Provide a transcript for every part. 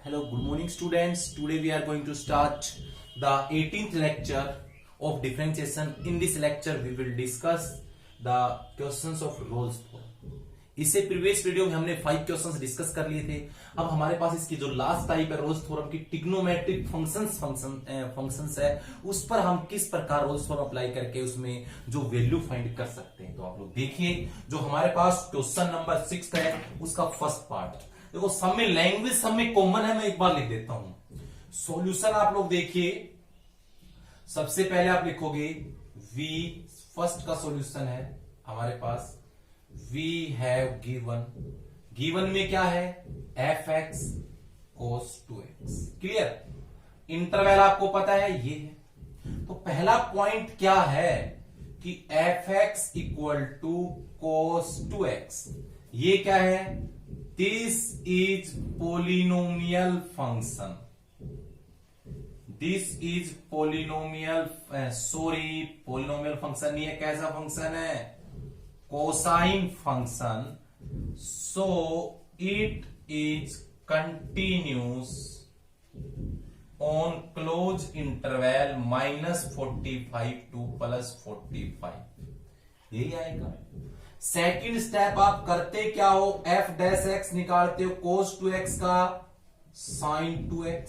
Hello, good morning students. Today we are going to start the 18th lecture of differentiation. In this lecture we will discuss the questions of Rolle's theorem. इससे previous video में हमने 5 questions discuss कर लिए थे। अब हमारे पास इसकी जो लास्ट टाइप है रोल्स थ्योरम की ट्रिग्नोमेट्रिक फंक्शंस है, उस पर हम किस प्रकार रोल्स थ्योरम अप्लाई करके उसमें जो वैल्यू फाइंड कर सकते हैं। तो आप लोग देखिए, जो हमारे पास क्वेश्चन नंबर 6 है उसका फर्स्ट पार्ट देखो, सब में लैंग्वेज सब में कॉमन है, मैं एक बार लिख देता हूं। सॉल्यूशन आप लोग देखिए, सबसे पहले आप लिखोगे v, फर्स्ट का सॉल्यूशन है हमारे पास वी हैव गिवन में क्या है fx cos 2x। Clear. Interval आपको पता है ये है। तो पहला पॉइंट क्या है कि fx equal to cos 2x, ये क्या है, this is polynomial function, this is polynomial, sorry polynomial function नहीं है, कैसा फंक्शन है, cosine function. So it is continuous on closed interval -45 to +45, यही आएगा। सेकंड स्टेप आप करते क्या हो, f डैश x निकालते हो cos 2x का sin 2x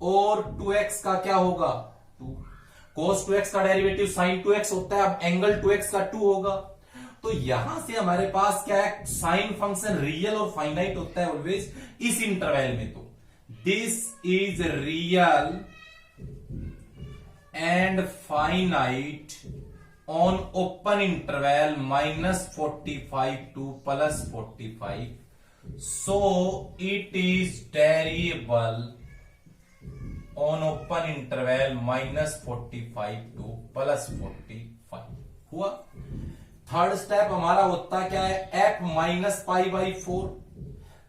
और 2x का क्या होगा 2, cos 2x का डेरिवेटिव sin 2x होता है, अब एंगल 2x का 2 होगा। तो यहां से हमारे पास क्या है, साइन फंक्शन रियल और फाइनाइट होता है ऑलवेज इस इंटरवल में। तो this is real and finite on open interval -45 to +45, so it is variable on open interval -45 to +45 हुआ। थर्ड स्टेप हमारा होता क्या है, f -π/4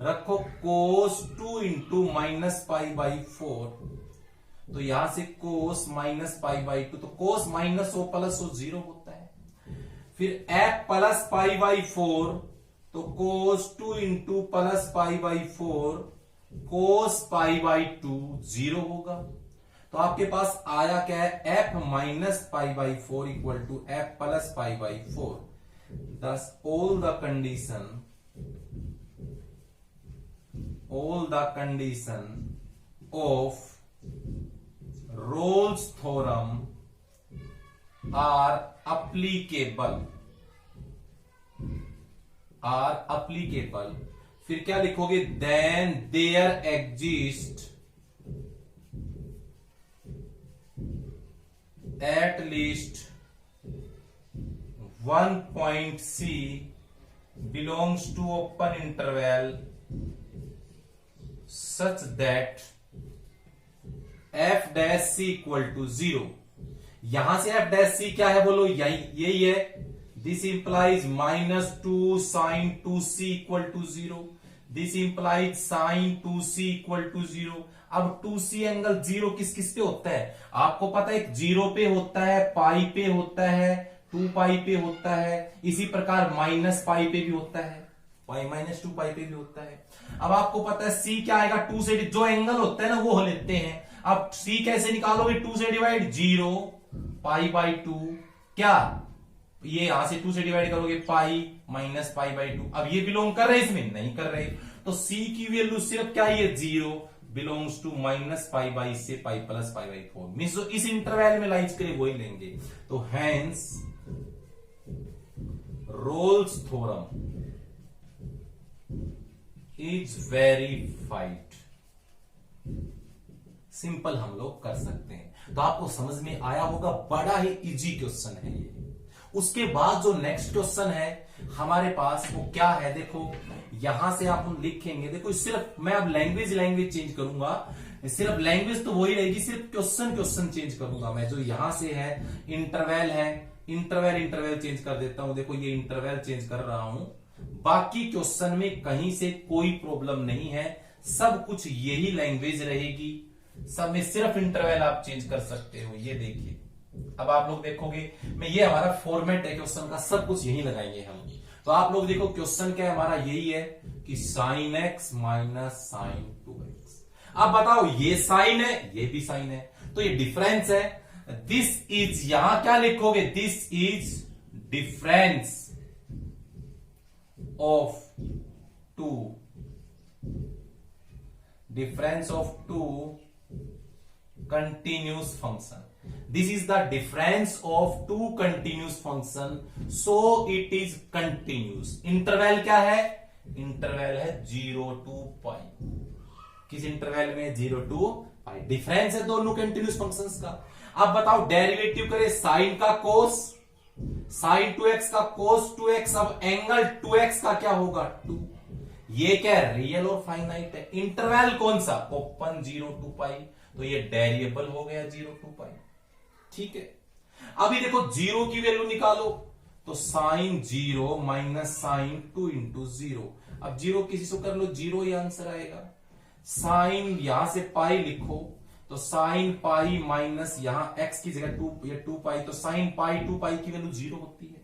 रखो cos 2 इंटू -π/4, तो यहां से cos -π/2, तो cos माइनस हो प्लस हो 0 होता है। फिर f +π/4, तो cos 2 इंटू +π/4 cos π/2 0 होगा। तो आपके पास आया क्या है, f -π/4 equal to f +π/4। Thus all the condition of Rolle's theorem are applicable। फिर क्या लिखोगे, then there exist at least one point C belongs to open interval such that f dash c equal to 0। यहां से f dash c क्या है बोलो, यही है, this implies -2 sin 2c equal to 0, this implies sin 2c equal to 0। अब 2c angle 0 किस किस पे होता है, आपको पता है, 0 पे होता है, पाई पे होता है, 2 पाई पे होता है, इसी प्रकार -π पे भी होता है, पाई -2 पाई पे भी होता है। अब आपको पता है c क्या आएगा, 2 से जो एंगल होता है ना वो लेते हैं। अब c कैसे निकालोगे, 2 से डिवाइड 0 π/2, क्या ये यहां से 2 से डिवाइड करोगे पाई -π/2। अब ये बिलोंग कर रहे इसमें, नहीं कर रहे, तो c की वैल्यू सिर्फ क्या है, 0 बिलोंग्स टू -π से π +π/4, मींस जो इस इंटरवल में लाइज करे वही लेंगे। तो hence Rolle's theorem is verified. Simple हम लोग कर सकते हैं। तो आपको समझ में आया होगा, बड़ा ही इजी क्वेश्चन है ये। उसके बाद जो नेक्स्ट क्वेश्चन है हमारे पास वो क्या है, देखो यहां से आप हम लिखेंगे, देखो सिर्फ मैं अब लैंग्वेज चेंज करूंगा, सिर्फ लैंग्वेज तो वही रहेगी, सिर्फ क्वेश्चन चेंज करूंगा मैं। जो यहां से है इंटरवल है, इंटरवल चेंज कर देता हूं, देखो ये इंटरवल चेंज कर रहा हूं। बाकी क्वेश्चन में कहीं से कोई प्रॉब्लम नहीं है, सब कुछ यही लैंग्वेज रहेगी, सब में सिर्फ इंटरवल आप चेंज कर सकते हो। ये देखिए, अब आप लोग देखोगे, मैं ये हमारा फॉर्मेट है क्वेश्चन का, सब कुछ यही लगाएंगे हम। तो आप लोग देखो क्वेश्चन क्या है हमारा, यही है कि sin x minus sin 2x। अब बताओ ये साइन है, ये भी साइन है, तो ये डिफरेंस है। दिस इज, यहां क्या लिखोगे, this is difference of two, difference of two continuous function. This is the difference of two continuous function, so it is continuous. Interval क्या है, इंटरवल है 0 to पाई। किस इंटरवल में, 0 to पाई। डिफरेंस है दोनों कंटिन्यूस फंक्शंस का। अब बताओ डेरिवेटिव करे साइन का कोस, साइन 2x का कोस 2x, अब एंगल 2x का क्या होगा, 2। ये क्या है, रियल और फाइनाइट है। इंटरवल कौन सा, ओपन 0 to पाई, तो ये डेरिएबल हो गया 0 to पाई। ठीक है, अभी देखो 0 की वैल्यू निकालो, तो साइन 0 माइनस साइन 2 इंटू 0। अब 0 किसी से कर लो, 0 ही आंसर आएगा। साइन यहां से पाई लिखो, तो साइन पाई माइनस यहां x की जगह 2, ये 2 पाई, तो साइन पाई 2 पाई की वैल्यू 0 होती है।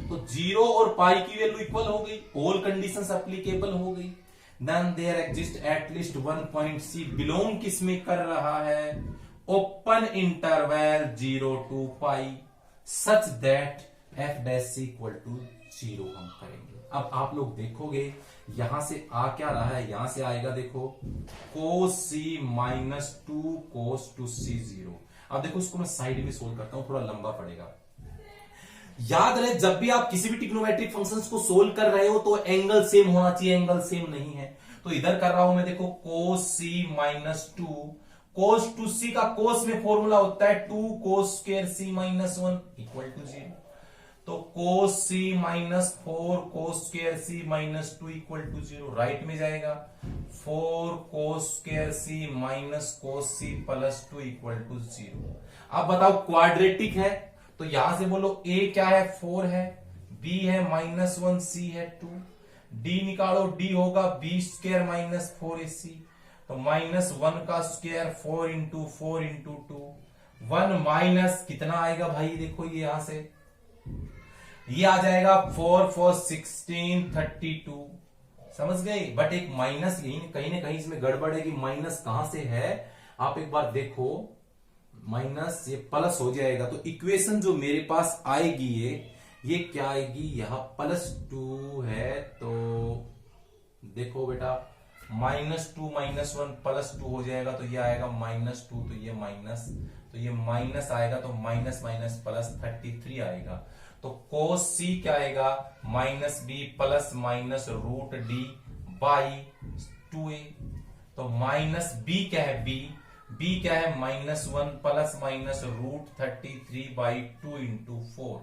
तो 0 और पाई की वैल्यू इक्वल हो गई, ऑल कंडीशंस एप्लीकेबल हो गई। Then there exist at least one point C, belong किस में कर रहा है, open interval 0 to pi, such that F dash equal to 0 हम करेंगे। अब आप लोग देखोगे यहां से आ क्या रहा है, यहां से आएगा देखो कोस सी माइनस 2 कोस टू सी 0। अब देखो इसको मैं साइड में सोल्व करता हूं, थोड़ा लंबा पड़ेगा। याद रहे जब भी आप किसी भी ट्रिग्नोमेट्रिक फंक्शंस को सोल्व कर रहे हो तो एंगल सेम होना चाहिए, एंगल सेम नहीं है। तो इधर कर रहा हूं मैं, देखो कोस सी माइनस 2, कोस टू सी का कोस में फॉर्मूला होता है 2 cos square c minus 1 equal to 0। तो cos c minus 4 cos square c minus 2 equal to 0। Right में जाएगा 4 cos square c minus cos c plus 2 equal to 0। अब बताओ क्वाड्रेटिक है, तो यहां से बोलो a क्या है, 4 है, b है -1, c है 2, d निकालो, d होगा b स्क्वायर माइनस 4ac, तो -1 का स्क्वायर 4 इंटू 4 इंटू 2, 1 माइनस कितना आएगा भाई, देखो ये यहां से ये आ जाएगा 4 4 16 32। समझ गए, बट एक माइनस यही कहीं ना कहीं इसमें गड़बड़ है कि माइनस कहां से है, आप एक बार देखो, माइनस ये प्लस हो जाएगा, तो इक्वेशन जो मेरे पास आएगी ये क्या आएगी, यहां +2 है, तो देखो बेटा -2 -1 +2 हो जाएगा, तो ये आएगा -2, तो ये माइनस, तो ये माइनस आएगा, तो माइनस माइनस प्लस 33 आएगा। तो कोस सी क्या आएगा, -b plus minus root D by 2a। तो -b क्या है, b क्या है, -1 plus minus root 33 by 2 into 4।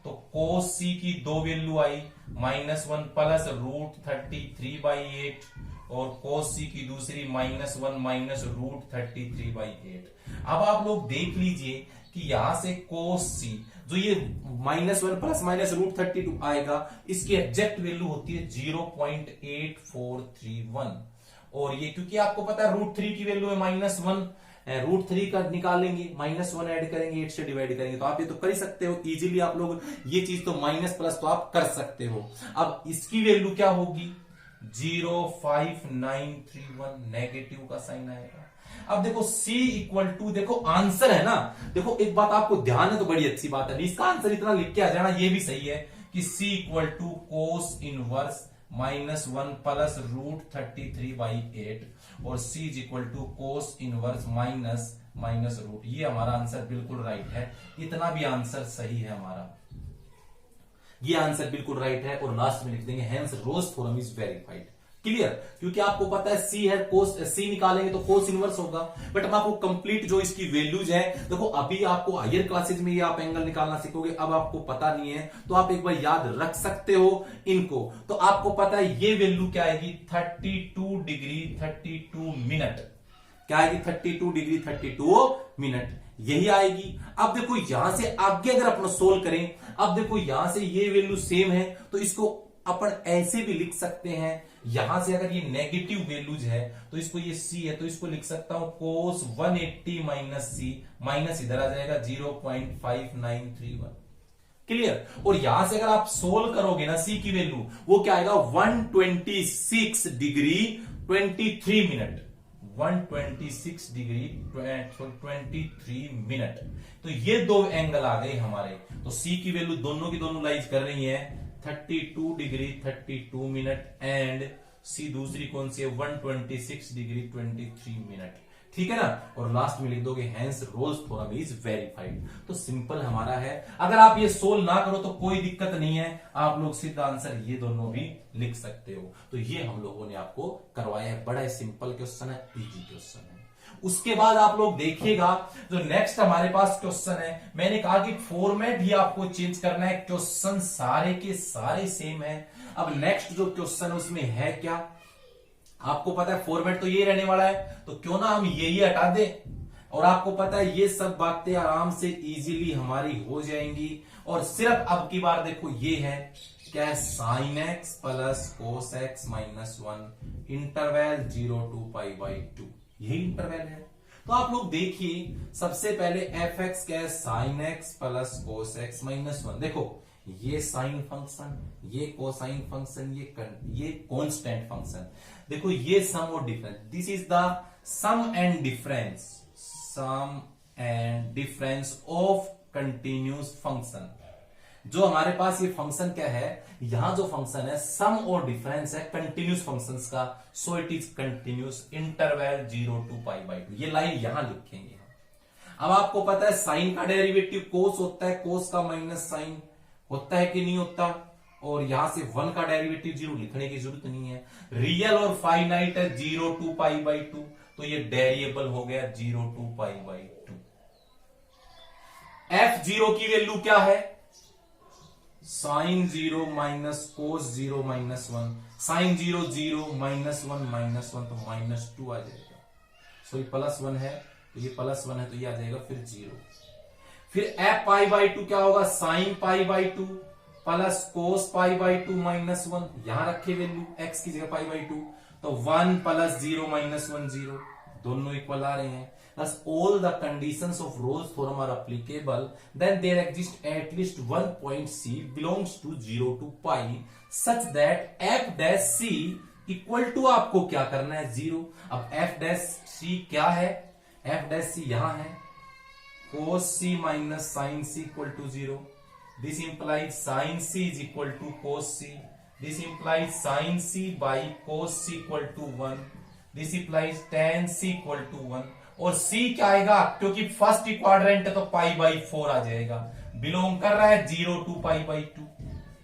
तो कोस सी की दो वैल्यू आई, -1 प्लस रूट 33 बाई 8, और कोस सी की दूसरी -1 माइनस रूट 33 बाई 8। अब आप लोग देख लीजिए कि यहां से कोस सी जो ये -1 प्लस माइनस रूट 32 आएगा, इसकी एग्जैक्ट वैल्यू होती है 0.8431। और ये क्योंकि आपको पता है √3 की वैल्यू है -1, √3 का निकालेंगे, -1 ऐड करेंगे, 8 से डिवाइड करेंगे, तो आप ये तो कर ही सकते हो इजीली। आप लोग ये चीज तो माइनस प्लस तो आप कर सकते हो। अब इसकी वैल्यू क्या होगी, 05931, नेगेटिव का साइन आएगा। अब देखो c इक्वल टू, देखो आंसर है ना, देखो एक बात आपको ध्यान है तो बड़ी अच्छी बात है, इसका आंसर इतना लिख के आ जाना ये भी सही है कि c equal to cos inverse -1 plus root 33 by 8, और c is equal to cos inverse minus root. ये हमारा आंसर बिल्कुल राइट है, इतना भी आंसर सही है हमारा, ये आंसर बिल्कुल राइट है। और लास्ट में लिख देंगे hence Rolle's theorem is verified. Clear, क्योंकि आपको पता है c है, कोस c निकालेंगे तो कोस इनवर्स होगा। बट हम आपको कंप्लीट जो इसकी वैल्यूज है, देखो अभी आपको हायर क्लासेज में ये आप एंगल निकालना सीखोगे, अब आपको पता नहीं है तो आप एक बार याद रख सकते हो इनको। तो आपको पता है ये वैल्यू क्या आएगी, 32 डिग्री 32 मिनट, क्या आएगी, 32 डिग्री 32 मिनट, यही आएगी। अब देखो यहां से आगे अगर अपन सोल्व करें, अब देखो यहां से ये वैल्यू सेम है, तो इसको अपन ऐसे भी लिख सकते हैं, यहां से अगर ये नेगेटिव वैल्यूज है तो इसको, ये c है तो इसको लिख सकता हूं कोस 180 माइनस c, माइनस इधर आ जाएगा 0.5931। क्लियर, और यहां से अगर आप सोल्व करोगे ना c की वैल्यू, वो क्या आएगा 126 डिग्री 23 मिनट, 126 डिग्री 23 मिनट। तो ये दो एंगल आ गए हमारे। तो सी की वैल्यू दोनों की दोनों लाइज कर रही है 32 डिग्री 32 मिनट एंड सी दूसरी कौन सी है 126 डिग्री 23 मिनट। ठीक है ना। और लास्ट में लिख दोगे hence Rolle's theorem is verified. तो सिंपल हमारा है। अगर आप ये सोल्व ना करो तो कोई दिक्कत नहीं है, आप लोग सीधा आंसर ये दोनों भी लिख सकते हो। तो ये हम लोगों ने आपको करवाया है। बड़ा सिंपल क्वेश्चन है, इजी क्वेश्चन है। उसके बाद आप लोग देखिएगा जो नेक्स्ट हमारे पास क्वेश्चन है, मैंने कहा कि फॉर्मेट ही आपको चेंज करना है, क्वेश्चन सारे के सारे सेम है। अब नेक्स्ट जो क्वेश्चन है उसमें है क्या, आपको पता है फॉर्मेट तो ये रहने वाला है, तो क्यों ना हम ये हटा दें। और आपको पता है ये सब बातें आराम से इजीली हमारी हो जाएंगी। और सिर्फ अब की बार देखो ये है क्या, sign X plus cos X minus 1 interval 0 to π/2, यही इंटरवल है। तो आप लोग देखिए सबसे पहले एफ एक्स क्या है, sine X plus cos X minus 1। देखो ये साइन फंक्शन, ये कोसाइन फंक्शन, ये कांस्टेंट फंक्शन। देखो ये सम और difference, this is the sum and difference of continuous function. जो हमारे पास ये फंक्शन क्या है, यहां जो फंक्शन है सम और डिफरेंस है कंटिन्यूस फंक्शंस का, सो it is continuous interval 0 to π/2। ये लाइन यहां लिखेंगे। अब आपको पता है साइन का डेरिवेटिव कोस होता है, कोस का माइनस साइन होता है कि नहीं होता। और यहां से 1 का डेरिवेटिव 0 लिखने की जरूरत नहीं है। रियल और फाइनाइट है 0 to π/2, तो ये डेरिएबल हो गया 0 to π/2। f0 की वैल्यू क्या है, sine 0 minus cos 0 minus 1, sine 0 0 minus 1 तो माइनस 2 आ जाएगा। सॉरी प्लस 1 है तो ये प्लस 1 है तो ये आ जाएगा फिर 0। फिर f π/2 क्या होगा, साइन π/2 प्लस कोस π/2 माइनस 1, यहां रखे वैल्यू x की जगह π/2, तो 1 प्लस 0 माइनस 1 0, दोनों इक्वल आ रहे हैं। Thus all the conditions of Rolle's theorem are applicable, then there exists at least one point C belongs to 0 to π such that f dash C equal to आपको क्या करना है 0। अब f dash C क्या है, f dash C यहां है cos C minus sin C equal to 0। This implies sin C is equal to cos C। This implies sin C by cos C equal to 1। This implies tan C equal to 1। और C क्या आएगा, क्योंकि first quadrant है तो π/4 आ जाएगा। Belong कर रहा है 0 to π/2,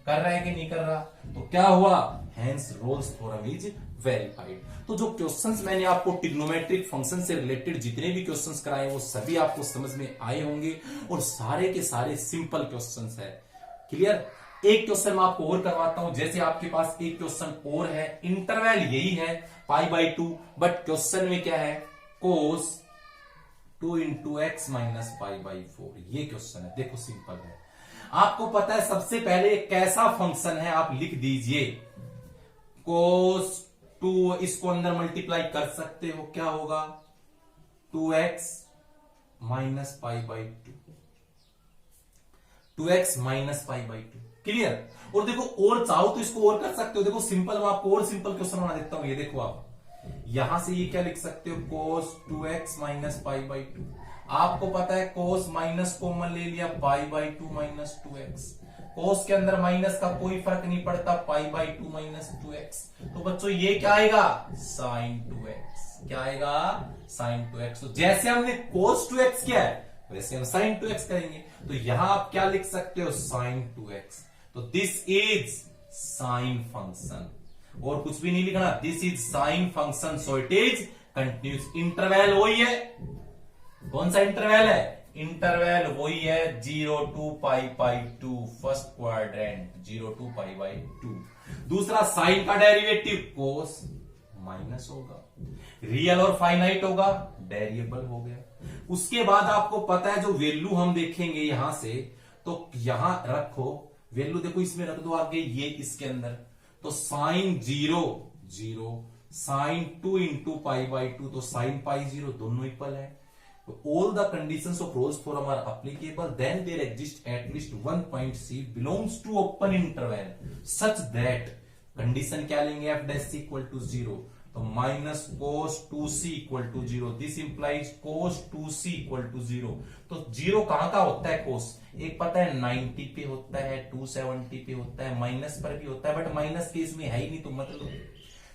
कर रहा है कि नहीं कर रहा, तो क्या हुआ, hence Rolle's theorem is verified. तो जो क्वेश्चंस मैंने आपको ट्रिग्नोमेट्रिक फंक्शन से रिलेटेड जितने भी क्वेश्चंस कराए वो सभी आपको समझ में आए होंगे और सारे के सारे सिंपल क्वेश्चंस है। क्लियर। एक क्वेश्चन मैं आपको और करवाता हूं, जैसे आपके पास एक क्वेश्चन और है, इंटरवल यही है π/2, बट क्वेश्चन में क्या है, कोस 2 into x minus π/4, ये क्वेश्चन है। देखो सिंपल है, आपको पता है सबसे पहले कैसा फंक्शन है आप लिख दीजिए, कोस 2, इसको अंदर मल्टीप्लाई कर सकते हो, क्या होगा 2x minus π/2, 2x minus π/2। Clear. और देखो और चाहो तो इसको और कर सकते हो। देखो सिंपल, मैं आपको और सिंपल क्वेश्चन बना देता हूं। ये देखो आप यहां से ये क्या लिख सकते हो, cos 2x माइनस π/2। आपको पता है cos माइनस कॉमन ले लिया, π/2 माइनस 2x। cos के अंदर माइनस का कोई फर्क नहीं पड़ता, π/2 माइनस 2x। तो बच्चों ये क्या आएगा, sin 2x। क्या आएगा, sin 2x। तो जैसे हमने cos 2x किया है वैसे हम sin 2x करेंगे। तो यहां आप क्या लिख सकते हो, sin 2x। तो दिस इज साइन फंक्शन, और कुछ भी नहीं लिखना, this is sine function, so it is continuous. Interval वही है, कौन सा इंटरवल है, इंटरवल वही है 0 to π/2, फर्स्ट क्वाड्रेंट 0 to π/2। दूसरा साइन का डेरिवेटिव कोस माइनस होगा, रियल और फाइनाइट होगा, डेरिएबल हो गया। उसके बाद आपको पता है जो वैल्यू हम देखेंगे यहां से, तो यहां रखो वैल्यू, देखो इसमें रख दो आगे ये इसके अंदर, तो साइन 0 0, साइन 2 into π/2, तो साइन π0 दोनों इक्वल है। All the conditions of Rolle's theorem are applicable, then there exist at least one point C belongs to open interval such that, condition क्या लेंगे, f' इक्वल टू 0, तो minus cos 2c equal to 0, this implies cos 2c equal to 0। तो 0 कहां का होता है cos? एक पता है 90 पे होता है, 270 पे होता है, माइनस पर भी होता है, बट माइनस के इसमें है ही नहीं, तो मतलब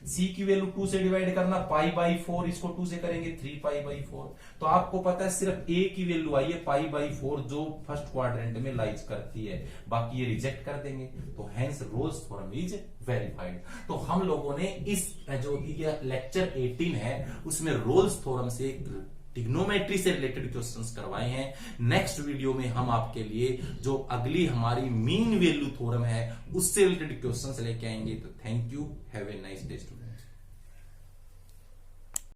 c की वैल्यू 2 से डिवाइड करना, पाई बाई 4, इसको 2 से करेंगे 3 पाई बाई 4। तो आपको पता है सिर्फ a की वैल्यू आई है पाई बाई 4, जो फर्स्ट क्वाड्रेंट में लाइज करती है, बाकी ये रिजेक्ट कर देंगे। तो hence Rolle's theorem is verified. तो हम लोगों ने इस जो ये लेक्चर 18 है उसमें रोल्स थ्योरम से ट्रिग्नोमेट्री से रिलेटेड क्वेश्चंस करवाए हैं। नेक्स्ट वीडियो में हम आपके लिए जो अगली हमारी मीन वैल्यू थ्योरम है उससे रिलेटेड क्वेश्चंस लेके आएंगे। तो thank you, have a nice day student.